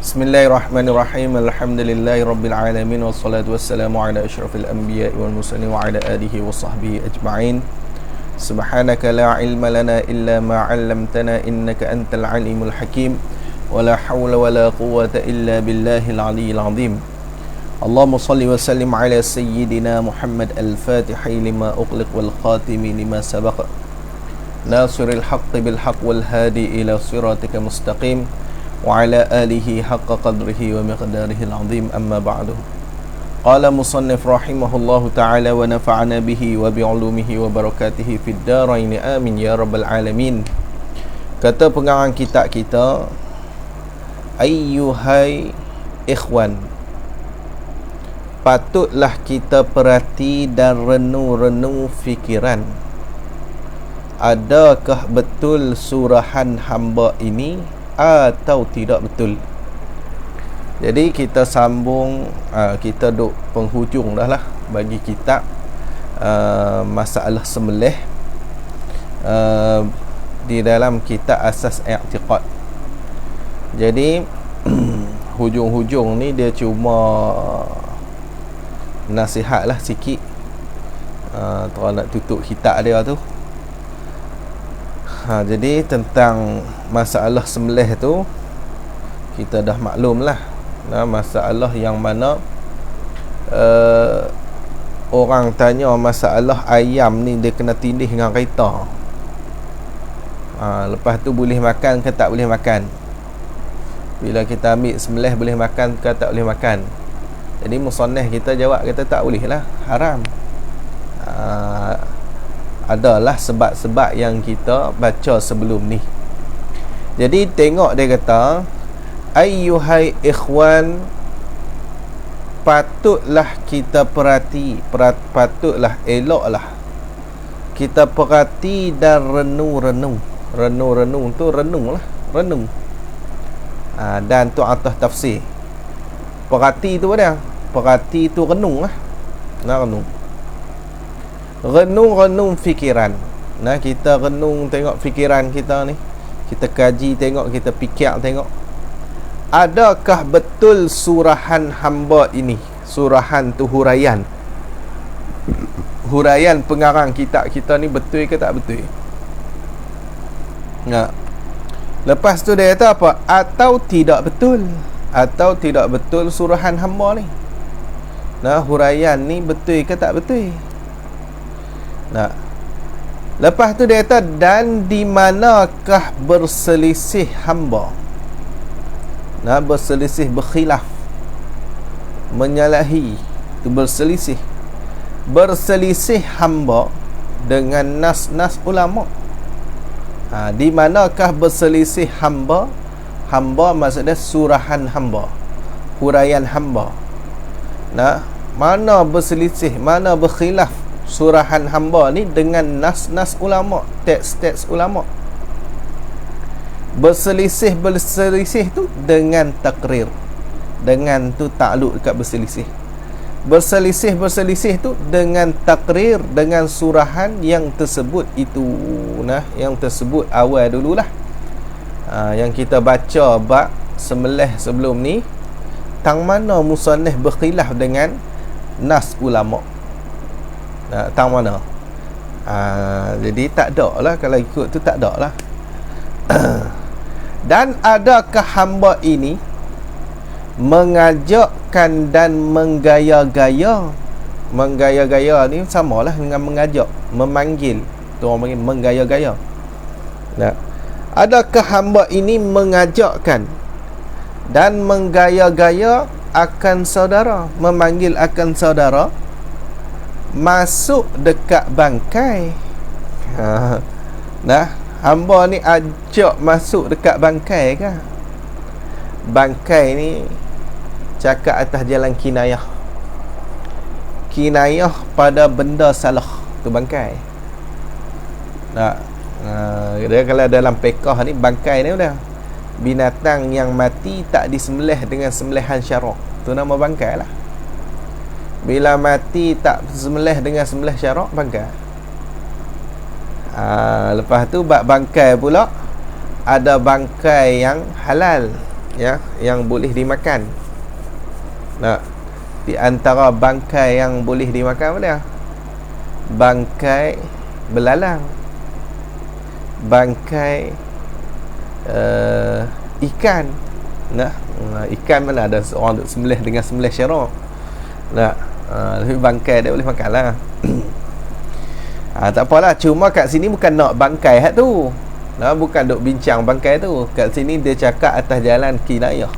Bismillahirrahmanirrahim. Alhamdulillahi rabbil alamin wassalatu wassalamu ala asyrafil anbiya'i wal mursalin wa ala alihi wa sahbihi ajma'in. Subhanaka la ilma lana illa ma 'allamtana innaka antal alimul hakim. Wa la hawla wa la quwwata illa billahil aliyyil azim. Allahumma salli wa sallim ala sayyidina Muhammad al-Fatihi lima ughliq wal khatimi lima sabaq. Nasiril haqqi bil haqq wal hadi ila siratika mustaqim. Wa ala alihi haqqa qadrihi wa miqdarihi al-azim, amma ba'du. Qala musannif rahimahullahu ta'ala wa nafa'ana bihi wa bi'ulumihi wa barakatihi fid darain, amin ya rabbal alamin. Kata pengarang kitab kita, ayyuhai ikhwan, patutlah kita perhati dan renung-renung fikiran, adakah betul surahan hamba ini atau tidak betul. Jadi kita sambung, kita duk penghujung dah lah bagi kitab masalah sembelih di dalam kitab asas i'tiqad. Jadi hujung-hujung ni dia cuma nasihat lah sikit, kalau nak tutup kitab dia tu. Jadi tentang masalah sembelih tu kita dah maklum lah. Masalah yang mana orang tanya masalah ayam ni dia kena tindih dengan kereta. Lepas tu boleh makan ke tak boleh makan. Bila kita ambil sembelih boleh makan ke tak boleh makan. Jadi musannif kita jawab, kita tak boleh lah, haram. Adalah sebab-sebab yang kita baca sebelum ni. Jadi tengok dia kata, ayyuhai ikhwan, patutlah kita perhati, patutlah, eloklah kita perhati dan renung-renung. Renung-renung tu renung lah, renung. Dan tu atas tafsir. Perhati tu apa dia? Perhati tu renung lah. Renung. Renung-renung fikiran. Kita renung tengok fikiran kita ni. Kita kaji tengok, kita fikir tengok, adakah betul surahan hamba ini? Surahan tu huraian. Huraian pengarang kitab kita ni betul ke tak betul? Lepas tu dia kata apa? Atau tidak betul. Atau tidak betul surahan hamba ni. Huraian ni betul ke tak betul? Lepas tu dia kata, dan di manakah berselisih hamba? Berselisih, berkhilaf, menyalahi, tu berselisih. Berselisih hamba dengan nas-nas ulama. Di manakah berselisih hamba? Hamba maksudnya surahan hamba, huraian hamba. Mana berselisih, mana berkhilaf surahan hamba ni dengan nas-nas ulama, teks-teks ulama. Berselisih tu dengan takrir, dengan tu takluk dekat berselisih. Berselisih tu dengan takrir, dengan surahan yang tersebut itu. Yang tersebut awal dululah. Yang kita baca bab sembelih sebelum ni, tang mana musannif berkhilaf dengan nas ulama. Tang mana? Jadi tak ada lah, kalau ikut tu tak ada lah. Dan adakah hamba ini mengajakkan dan menggaya-gaya? Menggaya-gaya ni samalah dengan mengajak, memanggil. Tu orang panggil menggaya-gaya. Adakah hamba ini mengajakkan dan menggaya-gaya akan saudara, memanggil akan saudara masuk dekat bangkai? Hamba ni ajak masuk dekat bangkai ke? Bangkai ni cakap atas jalan kinayah. Kinayah pada benda salah, tu bangkai. Dia kalau dalam fiqh ni, bangkai ni udah binatang yang mati tak disembelih dengan sembelihan syarak, tu nama bangkai lah. Bila mati tak sembelih dengan sembelih syarak, bangkai. Lepas tu bab bangkai pula, ada bangkai yang halal. ya, yang boleh dimakan. Nah, di antara bangkai yang boleh dimakan apa dia? Bangkai belalang, bangkai ikan. Nah, ikan mana ada seorang duk sembelih dengan sembelih syarak. Nah, tapi bangkai dia boleh makan lah. Tak apalah, cuma kat sini bukan nak bangkai hak tu. Nah, bukan duk bincang bangkai tu. Kat sini dia cakap atas jalan kinayah.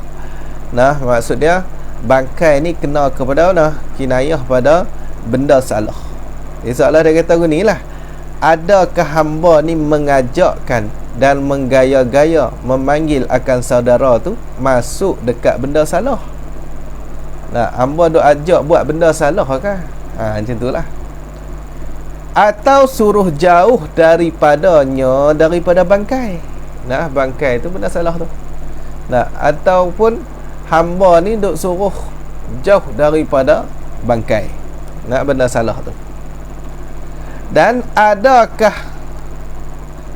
Nah, maksud dia bangkai ni kena kepada mana? Kinayah pada benda salah. Jadi soalan dia kata ginilah, adakah hamba ni mengajakkan dan menggaya-gaya memanggil akan saudara tu masuk dekat benda salah? Nah, hamba duk ajak buat benda salah kan? Macam itulah. Atau suruh jauh daripada bangkai. Nah, bangkai tu benda salah tu. Nah, ataupun hamba ni duk suruh jauh daripada bangkai. Nah, benda salah tu. Dan adakah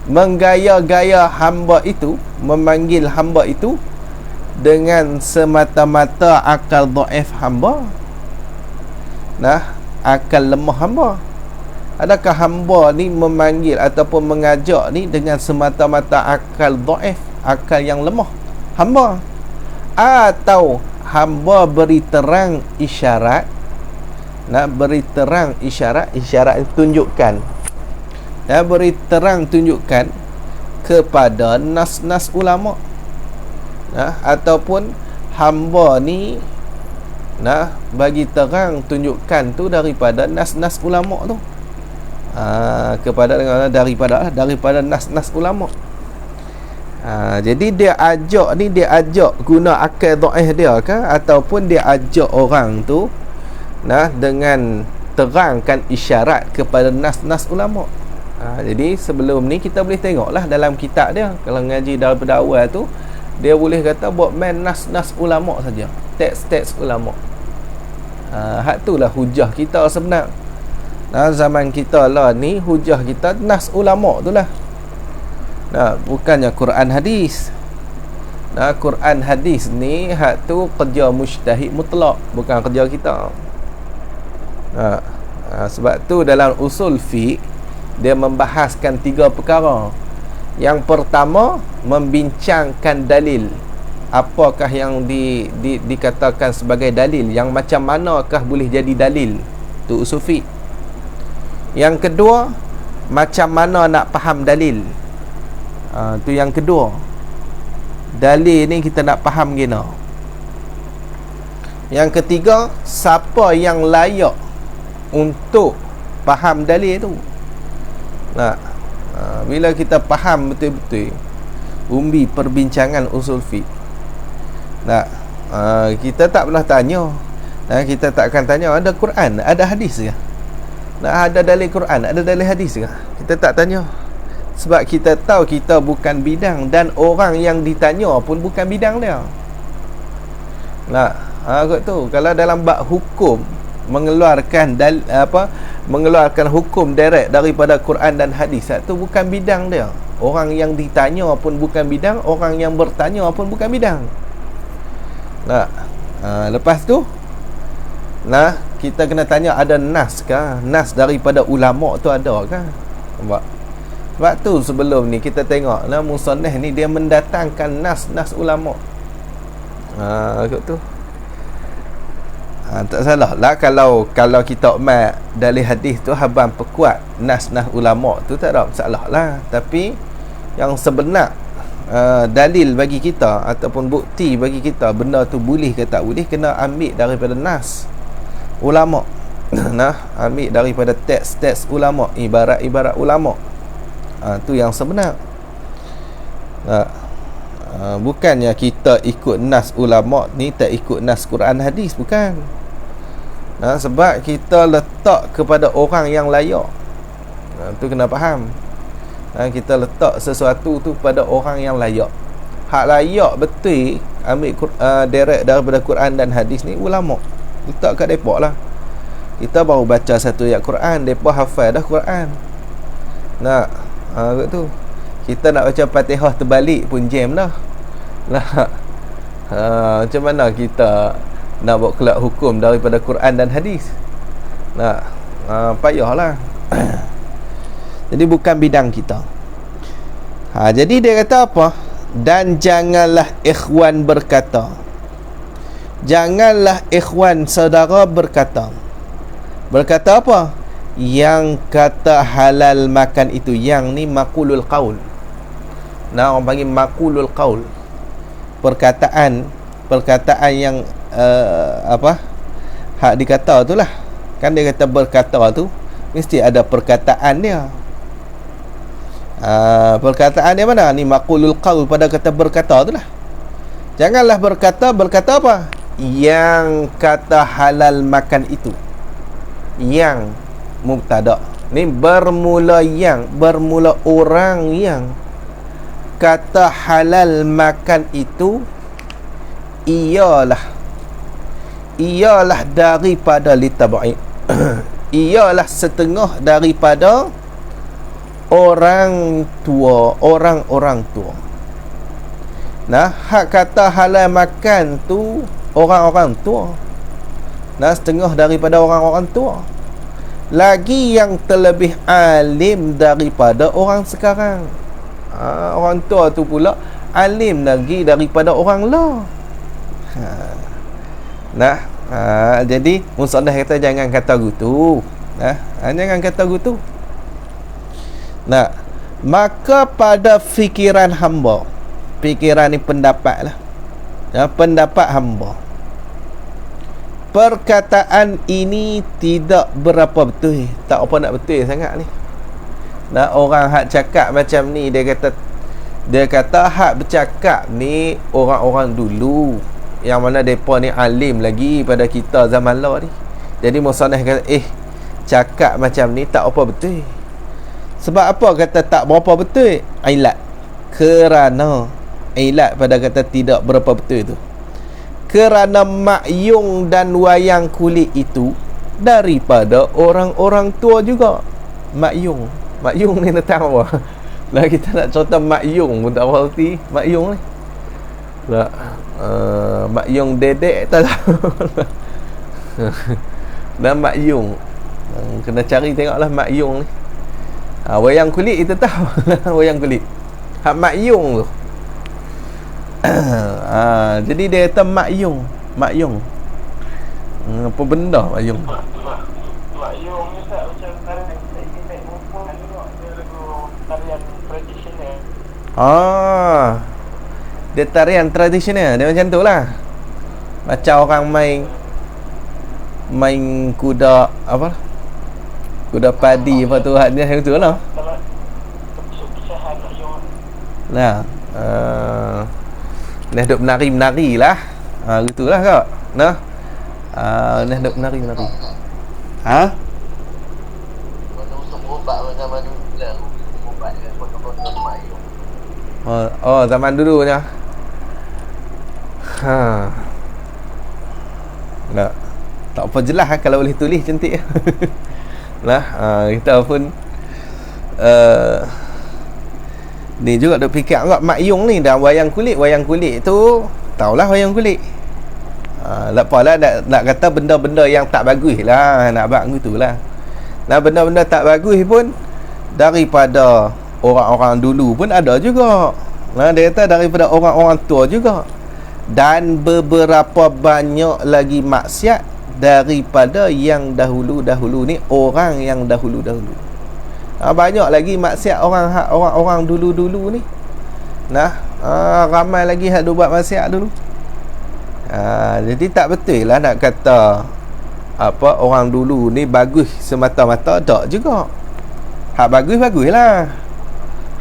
menggaya-gaya hamba itu, memanggil hamba itu dengan semata-mata akal dhaif hamba? Nah, akal lemah hamba. Adakah hamba ni memanggil ataupun mengajak ni dengan semata-mata akal dhaif, akal yang lemah hamba? Atau hamba beri terang isyarat? Nak beri terang isyarat, isyarat tunjukkan. Nak beri terang tunjukkan kepada nas-nas ulama. Nah, ataupun hamba ni bagi terang tunjukkan tu daripada nas-nas ulama tu. Daripada nas-nas ulama. Jadi dia ajak guna akal dhaif dia ke, ataupun dia ajak orang tu dengan terangkan isyarat kepada nas-nas ulama. Jadi sebelum ni kita boleh tengoklah dalam kitab dia, kalau ngaji daripada awal tu dia boleh kata buat main nas-nas ulama saja, teks-teks ulama. Hak itulah hujah kita sebenar. Zaman kita lah ni hujah kita nas ulama tu lah. Bukannya Quran hadis. Quran hadis ni hak tu kerja mujtahid mutlak, bukan kerja kita. Sebab tu dalam usul fiqh dia membahaskan 3 perkara. Yang pertama, membincangkan dalil. Apakah yang dikatakan sebagai dalil, yang macam manakah boleh jadi dalil, tu usul fiqh. Yang kedua, macam mana nak faham dalil. Tu yang kedua. Dalil ni kita nak faham gina. Yang ketiga, siapa yang layak untuk faham dalil tu. Bila kita faham betul-betul umbi perbincangan usul fiqh, kita tak pernah tanya, kita tak akan tanya ada Quran, ada hadis ke? Ada dalil Quran, ada dalil hadis ke? Kita tak tanya. Sebab kita tahu kita bukan bidang, dan orang yang ditanya pun bukan bidang dia. Kot tu, kalau dalam bab hukum mengeluarkan mengeluarkan hukum direct daripada Quran dan hadis, tu bukan bidang dia. Orang yang ditanya pun bukan bidang, orang yang bertanya pun bukan bidang. Lepas tu kita kena tanya ada nas kah? Nas daripada ulama tu ada kah? Nampak? Sebab tu sebelum ni kita tengok musannaf ni dia mendatangkan nas ulama. Kot tu. Tak salah lah kalau kita mat dalil hadis tu habang perkuat nas ulama tu, tak ada masalah lah. Tapi yang sebenar dalil bagi kita ataupun bukti bagi kita benda tu boleh ke tak boleh, kena ambil daripada nas ulama. Ambil daripada teks-teks ulama, ibarat-ibarat ulama. Tu yang sebenar. Bukannya kita ikut nas ulama ni tak ikut nas Quran hadis, bukan. Sebab kita letak kepada orang yang layak. Tu kena faham. Kita letak sesuatu tu pada orang yang layak. Hak layak betul ambil direct daripada Quran dan hadis ni ulama. Letak kat depa lah. Kita baru baca satu ayat Quran, depa hafal dah Quran. Kot tu. Kita nak baca Fatihah terbalik pun jam dah. Macam mana kita nak buat kelak hukum daripada Quran dan hadis? Payahlah. Jadi bukan bidang kita. Jadi dia kata apa? Dan janganlah ikhwan berkata, janganlah ikhwan saudara berkata apa? Yang kata halal makan itu. Yang ni maqulul qaul. Orang panggil maqulul qaul. Perkataan yang hak dikata tu lah. Kan dia kata berkata tu mesti ada perkataan dia. Perkataan dia mana? Ni maqulul qaul pada kata berkata tu lah. Janganlah berkata apa? Yang kata halal makan itu. Yang mubtada. Ni bermula orang yang kata halal makan itu ialah daripada litabai. Ialah setengah daripada orang tua. Hak kata halal makan tu orang-orang tua. Setengah daripada orang-orang tua. Lagi yang terlebih alim daripada orang sekarang. Orang tua tu pula alim lagi daripada orang lah. Jadi Musannaf kata jangan kata gitu. Jangan kata gitu. Maka pada fikiran hamba, fikiran ni pendapat lah, pendapat hamba, perkataan ini tidak berapa betul. Tak apa nak betul sangat ni. Orang hak cakap macam ni, dia kata hak bercakap ni orang-orang dulu yang mana mereka ni alim lagi pada kita zaman lah ni. Jadi Musannaf kata cakap macam ni tak apa betul. Sebab apa kata tak berapa betul? Ilat. Kerana ilat pada kata tidak berapa betul tu, kerana makyung dan wayang kulit itu daripada orang-orang tua juga. Makyung ni nak tahu apa? Lah kita nak contoh makyung pun tak berarti makyung ni. Makyung dedek tak tahu. Dan makyung kena cari tengoklah makyung ni. Wayang kulit kita tahu. Wayang kulit. Hak makyung tu. Jadi dia kata makyung. Apa benda makyung? Makyung ni tak macam tarian tradisional. Dia tarian tradisional. Dia macam tu lah. Macam orang main kuda apa? Kuda padi apa tu hadnya macam tu lah. Nah duk menari-menari lah. Gitulah kak. Nah duk menari-menari. Zaman dulunya. Tak apa jelas kalau boleh tulis cantik. Kita pun ni juga duk fikir agak makyung ni dan wayang kulit tu taulah wayang kulit. Tak apalah nak kata benda-benda yang tak bagus lah, nak buat gitulah. Benda-benda tak bagus pun daripada orang-orang dulu pun ada juga. Dia kata daripada orang-orang tua juga. Dan beberapa banyak lagi maksiat daripada yang dahulu-dahulu ni, orang yang dahulu-dahulu. Banyak lagi maksiat orang dulu-dulu ni. Ramai lagi hak buat maksiat dulu. Jadi tak betul lah nak kata apa orang dulu ni bagus semata-mata, tak juga. Hak bagus-bagus lah,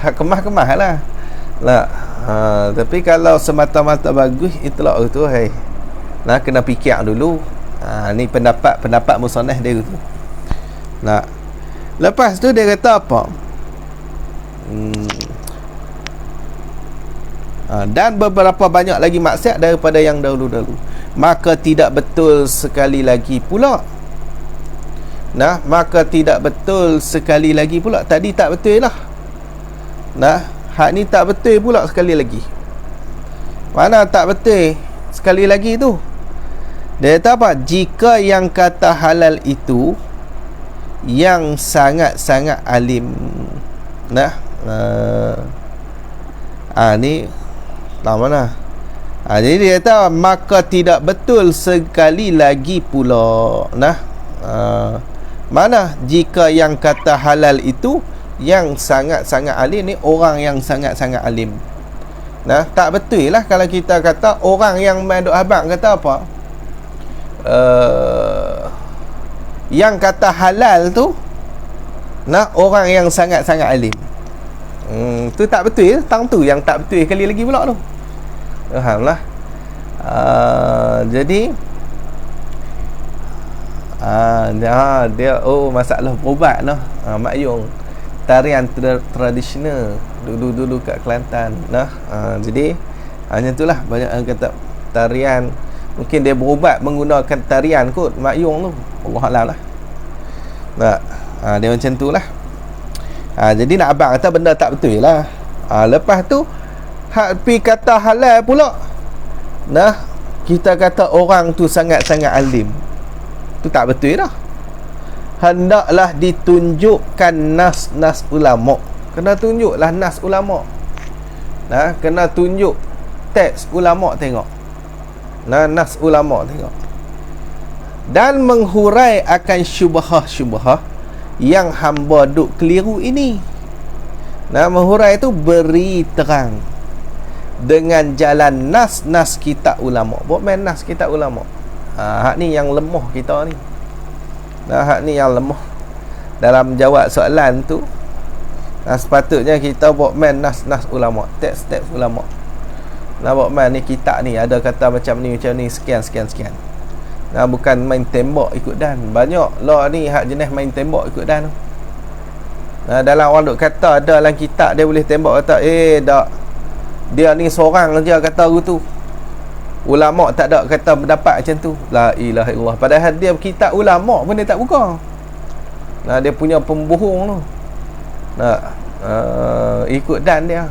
hak kemas-kemas lah. Tapi kalau semata-mata bagus itulah itu kena fikir dulu. Ni pendapat Musannaf dia tu. Lepas tu dia kata apa? Dan beberapa banyak lagi maksiat daripada yang dahulu-dahulu. Maka tidak betul sekali lagi pula. Tadi tak betul lah. Hak ni tak betul pula sekali lagi. Mana tak betul? sekali lagi tu. Dia kata apa? Jika yang kata halal itu yang sangat-sangat alim. Nah, ni tak mana. Jadi dia kata maka tidak betul sekali lagi pula. Nah, mana jika yang kata halal itu yang sangat-sangat alim ni orang yang sangat-sangat alim. Nah, tak betul lah kalau kita kata orang yang main duk habaq kata apa? Yang kata halal tu nah orang yang sangat-sangat alim. Tu tak betul, tang tu yang tak betul kali lagi pula tu. Fahamlah. Jadi dia masalah berubat lah. Mak Yung tarian tradisional dulu kat Kelantan. Jadi hanya itulah banyak orang kata tarian, mungkin dia berubat menggunakan tarian kot Mak Yung tu. Allah Alam lah. Dia macam tu lah. Jadi nak abang kata benda tak betul lah. Lepas tu hak pi kata halal pula. Kita kata orang tu sangat-sangat alim. Tu tak betul dah. Hendaklah ditunjukkan nas-nas ulama. Kena tunjuklah nas ulama. Kena tunjuk teks ulama tengok. Nas ulama tengok. Dan menghurai akan syubhah-syubhah yang hamba duk keliru ini. Menghurai itu beri terang dengan jalan nas-nas kitab ulama. Buat main nas kitab ulama. Hak ni yang lemah kita ni. Hak ni yang lemah dalam jawab soalan tu. Sepatutnya kita buat main nas-nas ulama, teks-teks ulama. Buat main ni kitab ni ada kata macam ni sekian. Bukan main tembak ikut dan. Banyak lah ni hak jenis main tembak ikut dan tu. Dalam orang duk kata ada dalam kitab dia boleh tembak kata tak, dia ni seorang je kata tu. Ulama tak ada kata pendapat macam tu. La ilaha illallah. Padahal dia kitab ulama pun dia tak buka. Dia punya pembohong tu. Ikut dan dia.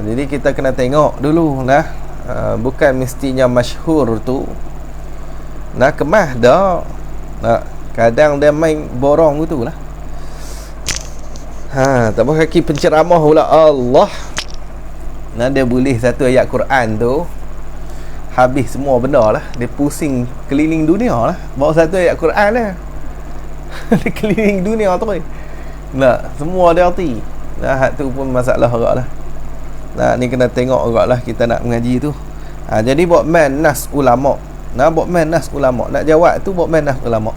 Jadi kita kena tengok dulu bukan mestinya masyhur tu kemas dah. Kadang dia main borong tu lah. Tak apa kaki penceramah pula Allah. Dia boleh satu ayat Quran tu habis semua benda lah. Dia pusing keliling dunia lah bawa satu ayat Quran lah. Dia keliling dunia tu semua dia arti. Hak tu pun masalah agak lah. Ni kena tengok agak lah kita nak mengaji tu. Jadi buat main nas ulama. Buat main nas ulama. Nak jawab tu buat main nas ulama.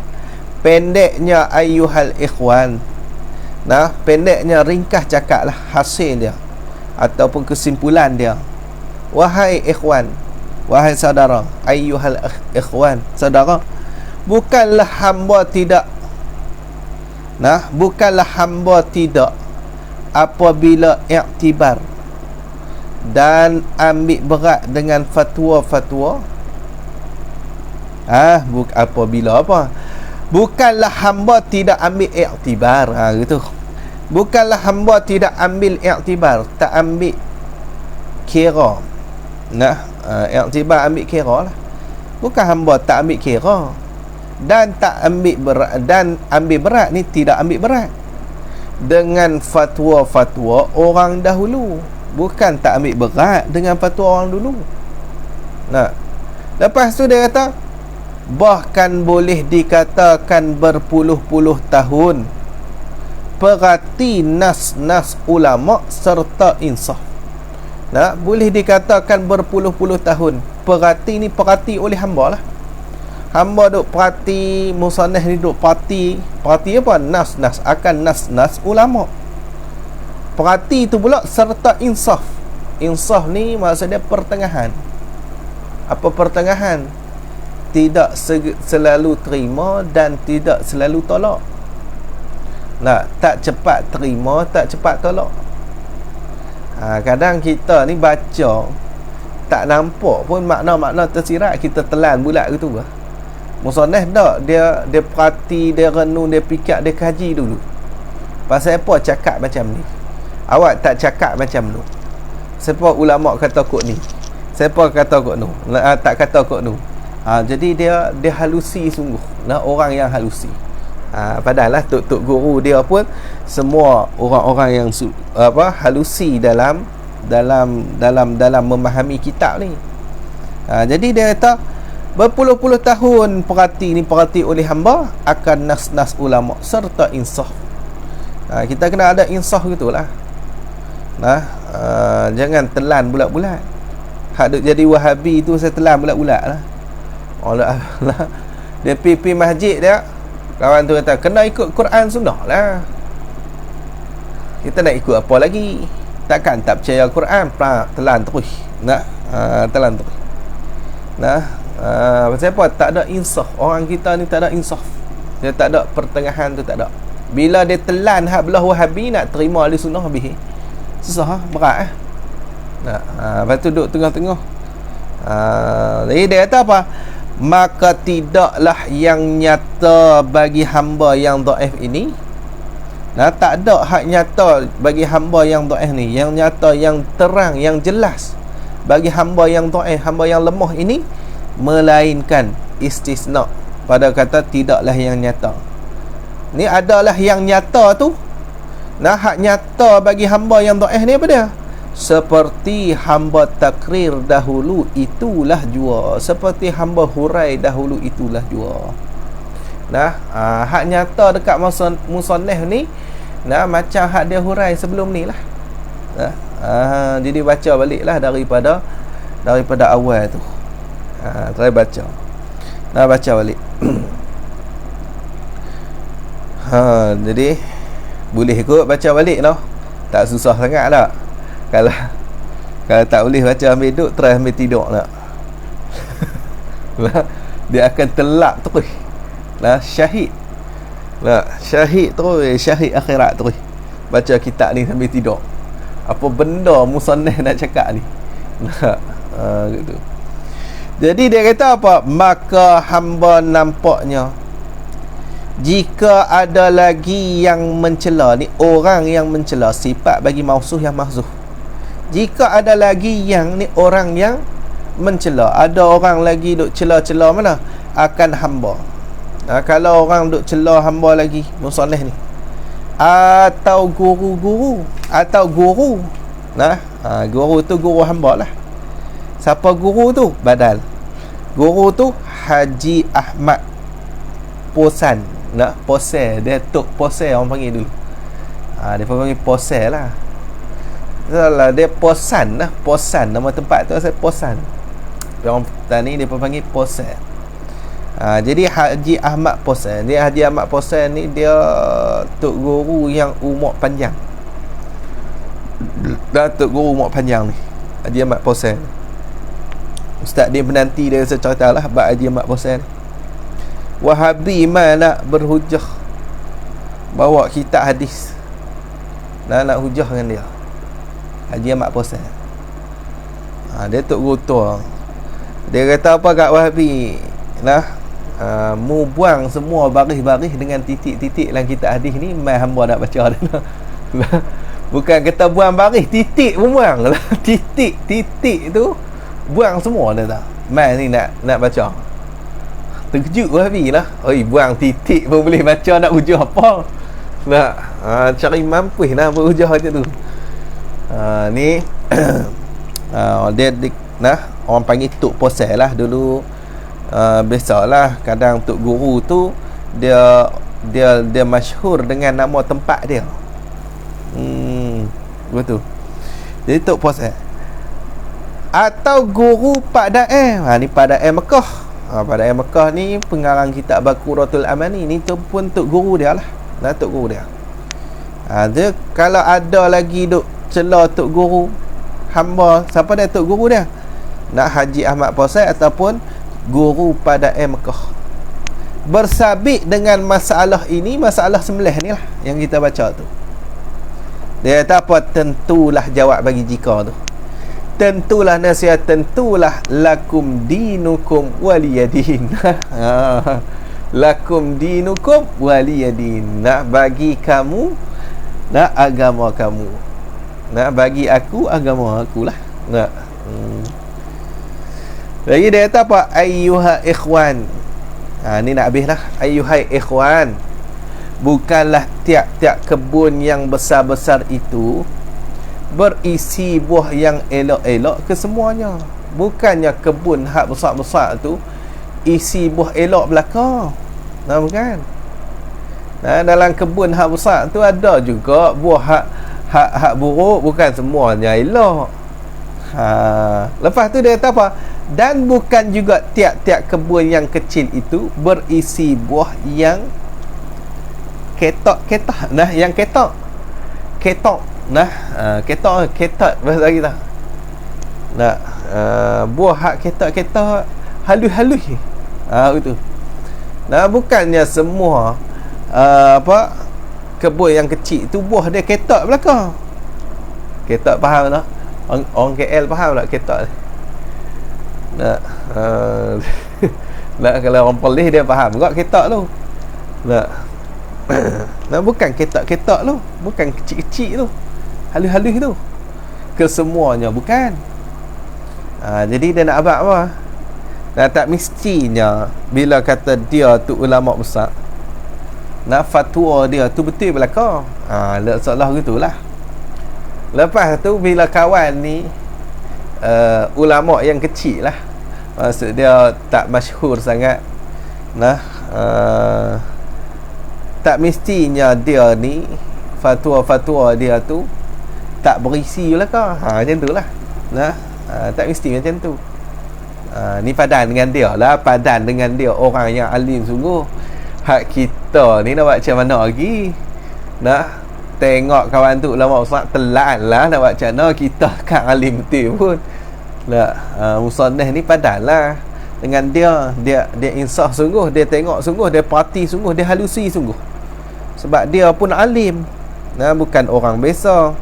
Pendeknya ayyuhal ikhwan. Pendeknya ringkas cakap lah hasil dia ataupun kesimpulan dia. Wahai ikhwan, wahai saudara, ayyuhal ikhwan, saudara, bukanlah hamba tidak apabila iktibar dan ambil berat dengan fatwa-fatwa. Apabila apa? Bukanlah hamba tidak ambil iktibar. Gitu. Bukanlah hamba tidak ambil iktibar, tak ambil kira. Iktibar ambil kira lah. Bukan hamba tak ambil kira dan tak ambil berat, dan ambil berat ni tidak ambil berat dengan fatwa-fatwa orang dahulu. Bukan tak ambil berat dengan fatwa orang dulu. Lepas tu dia kata bahkan boleh dikatakan berpuluh-puluh tahun perhati nas-nas ulama serta insaf. Boleh dikatakan berpuluh-puluh tahun. Perhati ni perhati oleh hamba lah. Hamba duk perhati musannaf ni, duk perhati apa? Nas-nas akan nas-nas ulama. Perhati tu pula serta insaf. Insaf ni maksudnya pertengahan. Apa pertengahan? Tidak selalu terima dan tidak selalu tolak. Tak cepat terima, tak cepat tolak. Kadang kita ni baca tak nampak pun makna-makna tersirat, kita telan bulat gitu lah. Musannaf tak, dia perhati, dia renung, dia fikir, dia kaji dulu. Pasal apa cakap macam ni? Awak tak cakap macam tu. Sebab ulama kata kot ni. Siapa kata kok nu? Tak kata kok nu. Jadi dia halusi sungguh. Orang yang halusi. Padahal lah tok guru dia pun semua orang yang halusi dalam memahami kitab ni. Jadi dia kata berpuluh-puluh tahun perhati oleh hamba akan nas-nas ulama serta insaf. Kita kena ada insaf gitulah. Jangan telan bulat-bulat. Hak duk jadi Wahabi tu saya telan bulat-bulat lah. Dia pergi masjid dia, kawan tu kata kena ikut Quran sunnah lah. Kita nak ikut apa lagi? Takkan tak percaya Quran, telan terus. Telan terus. Pasal apa? Tak ada insaf. Orang kita ni tak ada insaf. Dia tak ada pertengahan tu, tak ada. Bila dia telan hak belah Wahabi, nak terima ahli sunnah habis. Susah, berat. Lepas tu duduk tengah-tengah. Jadi dia kata apa? Maka tidaklah yang nyata bagi hamba yang dhaif ini. Tak ada hak nyata bagi hamba yang dhaif ni. Yang nyata, yang terang, yang jelas bagi hamba yang dhaif, hamba yang lemah ini, melainkan istisna pada kata tidaklah yang nyata. Ni adalah yang nyata tu. Hak nyata bagi hamba yang dhaif ni apa dia? Seperti hamba takrir dahulu itulah jua. Seperti hamba hurai dahulu itulah jua. Hak nyata dekat masa musannaf ni, macam hak dia hurai sebelum ni lah. Jadi baca baliklah daripada awal tu. Try baca. Baca balik. Jadi boleh ikut baca balik lah. Tak susah sangat tak. Kalau tak boleh baca ambil duduk, try ambil tidur nak. Dia akan telak terus. Syahid. Syahid terus, syahid akhirat terus. Baca kitab ni sambil tidur. Apa benda musannaf nak cakap ni? Gitu. Jadi dia kata apa? Maka hamba nampaknya jika ada lagi yang mencela ni, orang yang mencela, sifat bagi mausuh yang mahzuh. Jika ada lagi yang ni orang yang mencela, ada orang lagi duk cela-cela mana? Akan hamba. Kalau orang duk cela hamba lagi, musannaf ni, atau guru-guru, atau guru. Guru tu guru hamba lah. Siapa guru tu? Badal. Guru tu Haji Ahmad Posan. Posel. Dia tok posel orang panggil dulu. Dia panggil posel lah. Dia Posan lah. Posan. Nama tempat tu saya Posan. Orang tani dia panggil posel. Jadi Haji Ahmad Posan. Dia Haji Ahmad Posan ni dia tok guru yang umur panjang. Tok guru umur panjang ni Haji Ahmad Posan. Ustaz dia penanti dia cerita lah bab Haji Ahmad Posan. Wahabi nak berhujah bawa kitab hadis, nak hujah dengan dia. Haji Ahmad Posan. Dia tok guru tua. Dia kata apa kat Wahabi? Mu buang semua baris-baris dengan titik-titik dalam kitab hadis ni, mai hamba nak baca dah. Bukan kata buang baris, titik pun buang. Titik tu buang semua dah tak. Mai ni nak baca. Terkejut Wahabi lah. Oi, buang titik pun boleh baca, nak hujah apa? Cari mampus nak berhujah macam tu. Ni dia orang panggil tok posel lah dulu. Biasalah kadang tok guru tu dia masyhur dengan nama tempat dia. Betul. Jadi tok posel atau guru Pak Daim. Ni Pak Daim Mekah. Pak Daim Mekah ni pengarang kitab Baquratul Amani. Ni tu pun tok guru dia lah. Tok guru dia. Dia kalau ada lagi duk cela tok guru hamba, siapa dia tok guru dia? Haji Ahmad Posan ataupun guru pada Mekah. Bersabit dengan masalah ini, masalah sembelih ni lah yang kita baca tu. Dia kata apa? Tentulah jawab bagi jika tu. Tentulah nasihat, tentulah lakum dinukum waliyadin. Lakum dinukum waliyadin. Bagi kamu, agama kamu. Bagi aku, agama akulah. Lagi dia kata apa? Ayyuha ikhwan. Ni nak habis lah. Ayyuhai ikhwan. Bukanlah tiap-tiap kebun yang besar-besar itu berisi buah yang elok-elok kesemuanya. Bukannya kebun hak besar-besar tu isi buah elok belaka. Bukan. Dalam kebun hak besar tu ada juga buah hak buruk, bukan semuanya elok. Lepas tu dia kata apa? Dan bukan juga tiap-tiap kebun yang kecil itu berisi buah yang ketok. Yang ketok. Ketok bahasa kita. Buah hak ketok halus. Itu. Bukannya semua kebun yang kecil tu buah dia ketok belaka. Ketok faham tak? Orang KL faham tak ketok ni? Kalau orang Perlis dia faham juga ketok tu. Bukan ketok tu, bukan kecil-kecil tu, halus-halus tu, kesemuanya bukan. Jadi dia nak abad apa? Tak mestinya bila kata dia tu ulama besar, fatwa dia tu betul belaka. Seolah gitulah. Lepas tu bila kawan ni ulama yang kecil lah, maksud dia tak masyhur sangat, tak mestinya dia ni fatwa-fatwa dia tu tak berisi belaka. Macam tu lah. Tak mesti macam tu. Ni padan dengan dia lah, padan dengan dia orang yang alim sungguh. Hak kita ni nak buat macam mana lagi? Tengok kawan tu ulama besar telan lah, nak buat macam mana? Kita kan alim betul pun. Musannah ni padan lah dengan dia insaf sungguh, dia tengok sungguh, dia perhati sungguh, dia halusi sungguh. Sebab dia pun alim. Bukan orang biasa.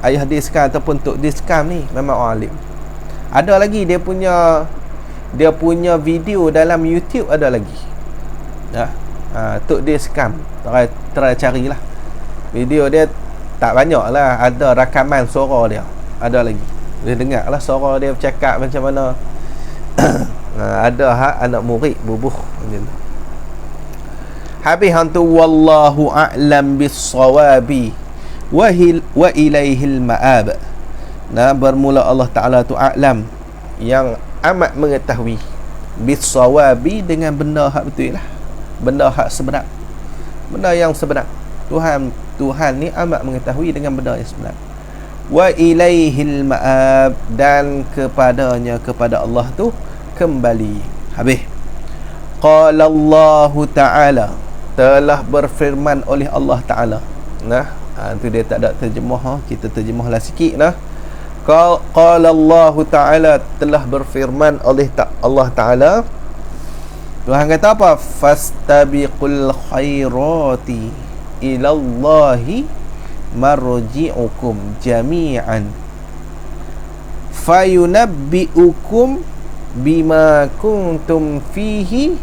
Ayah Diskam ataupun Tok Diskam ni memang orang alim. Ada lagi dia punya video dalam YouTube ada lagi. Tok Diskam, try carilah. Video dia tak banyak lah, ada rakaman suara dia, ada lagi. Dia dengar lah suara dia bercakap macam mana. Ada anak murid bubuh macam tu. Habis hantu wallahu a'lam bis-sawabi wa ilaihil ma'ab. Bermula Allah Ta'ala tu a'lam, yang amat mengetahui, bis-sawabi dengan benda hak betul lah, benda hak sebenar, benda yang sebenar. Tuhan ni amat mengetahui dengan benda yang sebenar. Wa ilaihil ma'ab, dan kepadanya, kepada Allah tu kembali. Habis. Qala Allah Ta'ala, telah berfirman oleh Allah Ta'ala. Tu dia tak ada terjemah, kita terjemahlah sikit. Qala Allah Ta'ala, telah berfirman oleh Allah Ta'ala. Tuhan kata apa? Fastabiqul khairati ilallahi marji'ukum jami'an fayunabbi'ukum bima kuntum fihi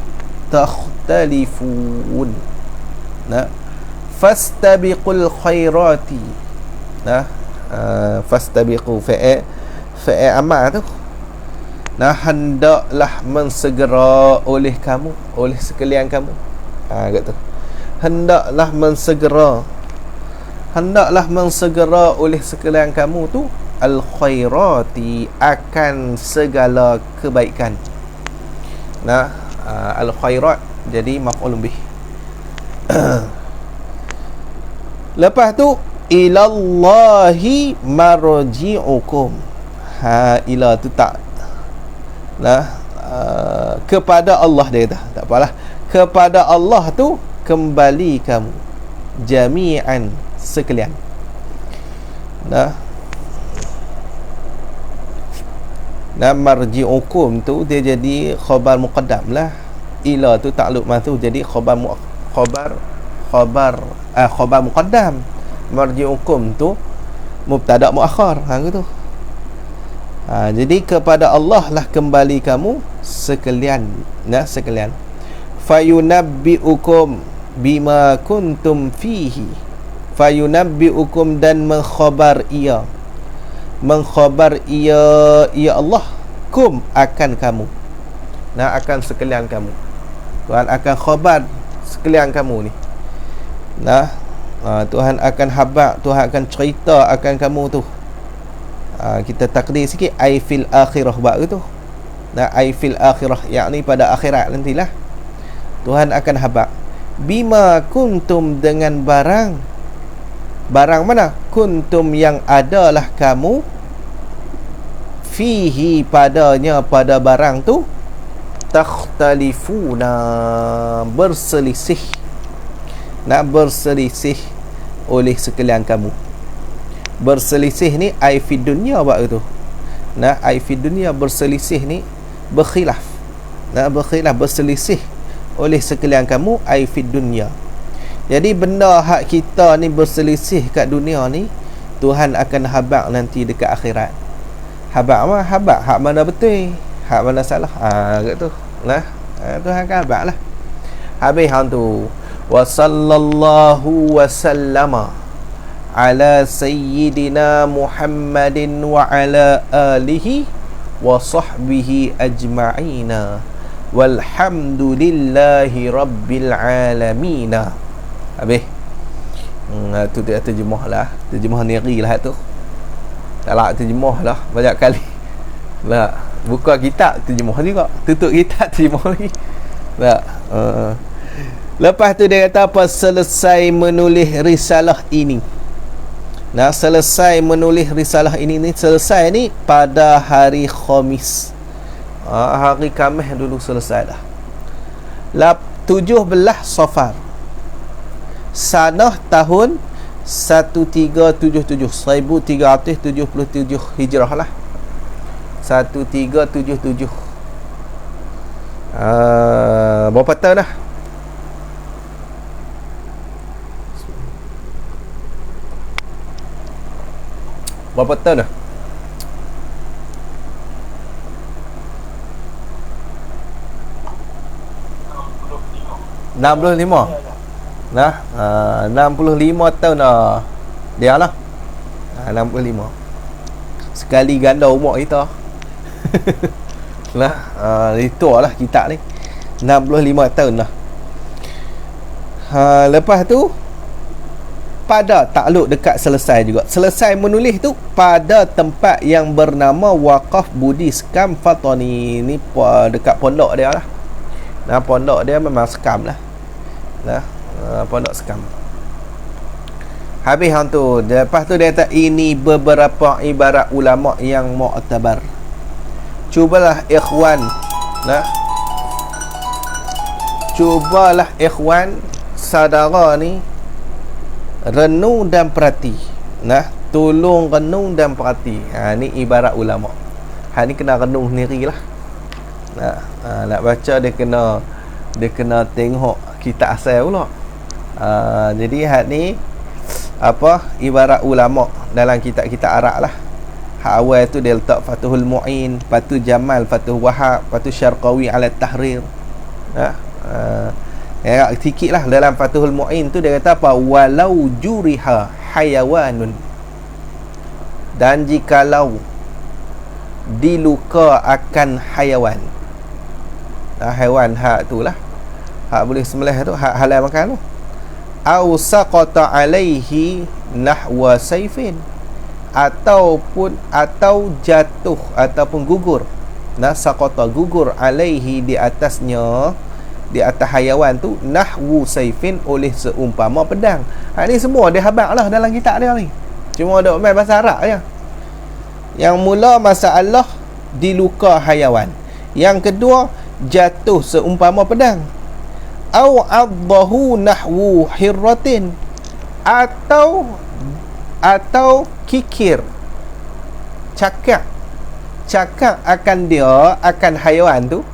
takhtalifun. Fastabiqul khairati. Fastabiqu fa'e amar tu. Hendaklah mensegera oleh kamu, oleh sekalian kamu. Kata hendaklah mensegera oleh sekalian kamu tu al khairati, akan segala kebaikan. Al khairat jadi maf'ul bih. Lepas tu ilallahi marji'ukum. Ila tu tak kepada Allah, dia kata tak apalah, kepada Allah tu kembali kamu jami'an, sekalian. Marji'ukum tu dia jadi khabar muqaddam lah. Ila tu takluk mahdzuf, jadi khabar muqaddam. Marji'ukum tu mubtada muakhar. Gitu. Jadi kepada Allah lah kembali kamu sekalian. Sekalian. Fayunabbi'ukum bima kuntum fihi. Fayunabbi'ukum, dan mengkhabar ia mengkhabar ya Allah kum akan kamu, nah akan sekalian kamu. Tuhan akan khabar sekalian kamu ni. Nah, Tuhan akan khabar, Tuhan akan cerita akan kamu tu. Kita takdir sikit ai fil akhirah bab tu. Nah, ai fil akhirah yakni pada akhirat nantilah. Tuhan akan khabar bima kuntum dengan barang mana kuntum yang adalah kamu fihi padanya pada barang tu takhtalifuna berselisih, nak berselisih oleh sekalian kamu. Berselisih ni ai fi dunia buat itu. Nah, ai fi dunia berselisih ni berkhilaf. Nah, berkhilaf berselisih oleh sekalian kamu ai fi dunia. Jadi benda hak kita ni berselisih kat dunia ni, Tuhan akan habaq nanti dekat akhirat. Habaq hak mana betul, hak mana salah. Kat tu. Nah, Tuhan akan habaq lah. Habis hang tu. Wa sallallahu wa sallama ala sayyidina Muhammadin wa ala alihi wa sahbihi ajma'ina walhamdulillahi rabbil alamin. Habis. Tu dia terjemah lah. Terjemah niri lah tu. Tak lah terjemah lah banyak kali. Lah, buka kitab terjemah juga. Tutup kitab terjemah lagi. Tak. Lepas tu dia kata apa? Selesai menulis risalah ini. Nah, selesai menulis risalah ini ni, selesai ni pada hari Khamis. Hari Khamis dulu selesai dah. 17 Safar. Sanah tahun 1377 Hijrah lah. 1377. Berapa tahun dah? Berapa tahun dah? 65. Nah, 65 tahun dah. Dia lah. 65. Sekali ganda umur kita. Nah, itu lah kitab ni. 65 tahun dah. Lepas tu pada takluk dekat selesai juga. Selesai menulis tu pada tempat yang bernama Waqaf Budi Skam Fatani. Ni dekat pondok dia lah. Nah, pondok dia memang Skam lah. Nah, pondok Skam. Habis hang tu. Lepas tu dia kata ini beberapa ibarat ulama yang mu'tabar. Cubalah ikhwan. Nah, cubalah ikhwan saudara ni renung dan perhati. Nah, tolong renung dan perhati. Ni ibarat ulama. Ni kena renung sendiri lah. Nah, nak baca dia kena tengok kitab asal pula. Jadi ni apa ibarat ulama dalam kitab-kitab Arab lah. Hak awal tu dia letak Fathul Mu'in, Fathul Jamal, Fathul Wahab, Fathul Syarqawi ala Tahrir. Sikit lah dalam Fathul Mu'in tu dia kata apa? Walau juriha hayawanun, dan jikalau diluka akan hayawan. Haiwan hak tu lah, hak boleh sembelih tu, hak halal makan tu. Au saqata alaihi nahwa saifin, atau jatuh ataupun gugur. Saqata gugur alaihi di atasnya, di atas hayawan tu, nahwu saifin oleh seumpama pedang. Ni semua dia habaq lah dalam kitab dia ni. Cuma ada main bahasa Arab je. Yang mula masalah diluka hayawan. Yang kedua jatuh seumpama pedang. Au addahu nahwu hirratin, atau kikir, cakap akan dia, akan haiwan tu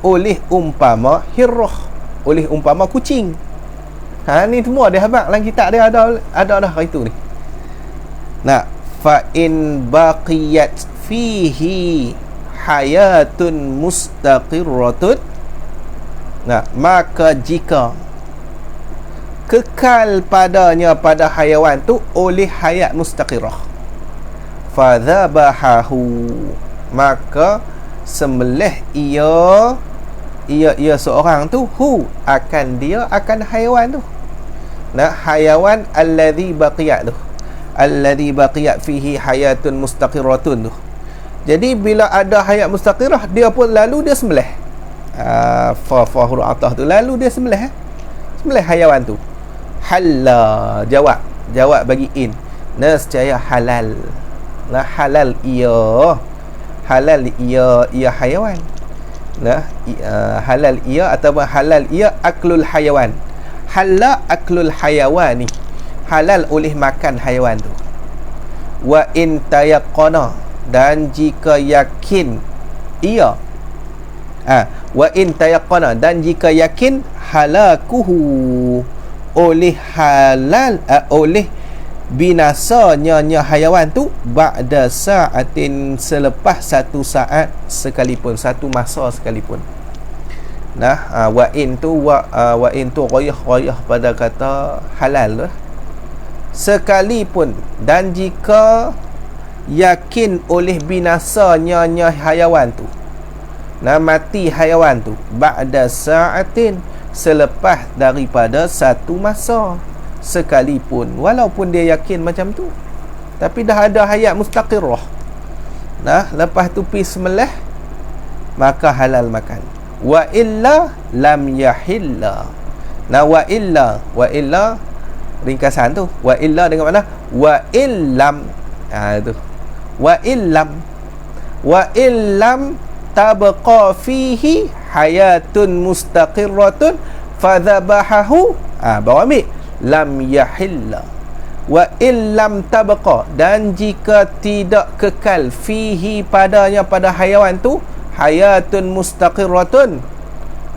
oleh umpama hirrah, oleh umpama kucing. Ni semua dia habaq dalam kitab dia ada dah itu ni. Nah, fa in baqiyat fihi hayatun mustaqirratun, maka jika kekal padanya pada haiwan tu oleh hayat mustaqirah, fadhabahahu, maka sembelih ia seorang tu, akan haiwan tu. Nah, haiwan alladhi baqiyat fihi hayatun mustaqirratun tu. Jadi bila ada hayat mustaqirah, dia pun lalu dia sembelih. Huruf atah tu lalu dia sembelih. Sembelih haiwan tu. Halla, jawab bagi in. Nescaya halal. Nah, halal ia haiwan. Nah, halal ia ataupun halal ia aklul haiwan. Halal aklul hayawani, halal oleh makan haiwan tu. Wa in tayaqqana, dan jika yakin ia wa in tayaqqana, dan jika yakin halakuhu, oleh binasanya haiwan tu, ba'da sa'atin, selepas satu saat sekalipun, satu masa sekalipun. Nah, wa in tu ghayah pada kata halal lah. Sekalipun, dan jika yakin oleh binasanya haiwan tu, nah, mati haiwan tu, ba'da sa'atin, selepas daripada satu masa sekalipun, walaupun dia yakin macam tu, tapi dah ada hayat mustaqirrah. Nah, lepas tu pi sembelih, maka halal makan. Wa illa lam yahilla. Nah, wa illa ringkasan tu, wa illa dengan mana? Wa illam, tu wa illam tabqa fihi hayatun mustaqirratun fadhabahahu, bawa ambil lam yahilla. Wa illam tabqa, dan jika tidak kekal fihi, padanya, pada haiwan tu, hayatun mustaqirratun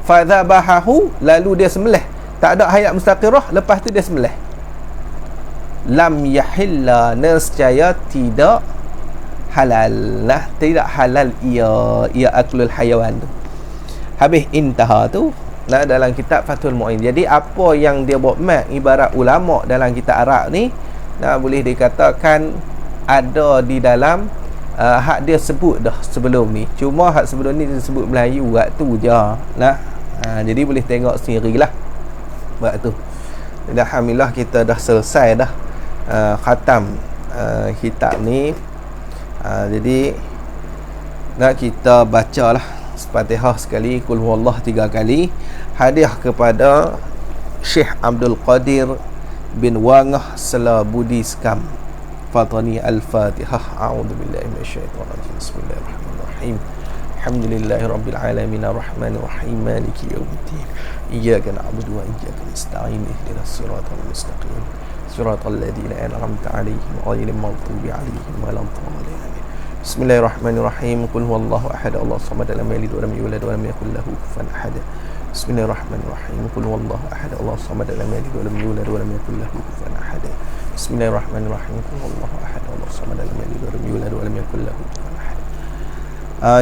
fadhabahahu, lalu dia sembelih. Tak ada hayat mustaqirrah, lepas tu dia sembelih. Lam yahilla, nescaya tidak halal lah, tidak halal ia aklul hayawan tu. Habis intaha tu. Nah, dalam kitab Fathul Mu'in. Jadi apa yang dia buat mat ibarat ulama dalam kitab Arab ni, nah, boleh dikatakan ada di dalam hak dia sebut dah sebelum ni. Cuma hak sebelum ni dia sebut Melayu waktu je. Nah, jadi boleh tengok sendirilah waktu. Dan alhamdulillah kita dah selesai dah khatam kitab ni. Jadi nak kita bacalah Fatihah sekali, Qul huwallah 3 kali, hadiah kepada Syekh Abdul Qadir bin Wangah Selabudi Skam. Fatani al-Fatihah. A'udzubillahi minasyaitonir rajim. Bismillahirrahmanirrahim. Alhamdulillahirabbil alamin arrahmanir rahim maliki yaumiddin. Iyyaka na'budu wa iyyaka nasta'in. Ihdinas siratal mustaqim. Siratal ladzina an'amta 'alaihim ghairil maghdubi 'alaihim waladdallin. Bismillahirrahmanirrahim. Qul huwallahu ahad, Allahus samad, lam yalid wa lam yulad wa lam yakul lahu kufuwan ahad. Bismillahirrahmanirrahim. Qul huwallahu ahad, Allahus samad, lam yalid wa lam yulad wa lam yakul lahu kufuwan ahad. Bismillahirrahmanirrahim. Qul huwallahu ahad, Allahus samad, lam yalid wa lam yulad wa lam yakul lahu kufuwan ahad.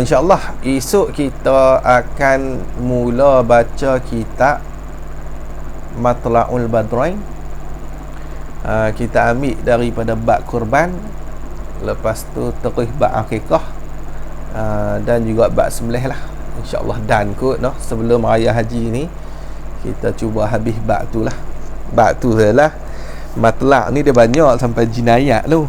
InsyaAllah esok kita akan mula baca kitab Matla'ul Badrain. Kita ambil daripada bab kurban, lepas tu terus bab akikah, dan juga bab sembelih lah, insyaAllah. Dan kot noh, sebelum raya haji ni kita cuba habis bab tu lah. Bab tu lah matlak ni dia banyak sampai jinayat tu,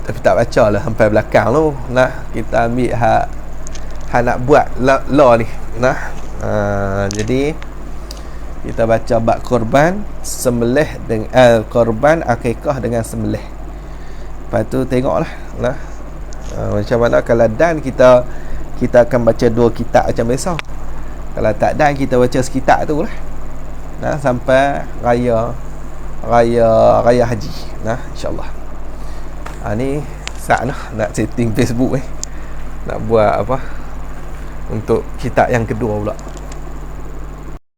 tapi tak baca lah sampai belakang tu. Nah, kita ambil hak nak buat law ni. Nah, jadi kita baca bab korban, sembelih dengan korban akikah dengan sembelih. Lepas tu tengoklah nah, macam mana. Kalau dan kita akan baca 2 kitab macam biasa. Kalau tak dan kita baca sekitab tu lah. Nah, sampai raya haji. Nah, insya-Allah. Ni saat nak setting Facebook nak buat apa untuk kitab yang kedua pula.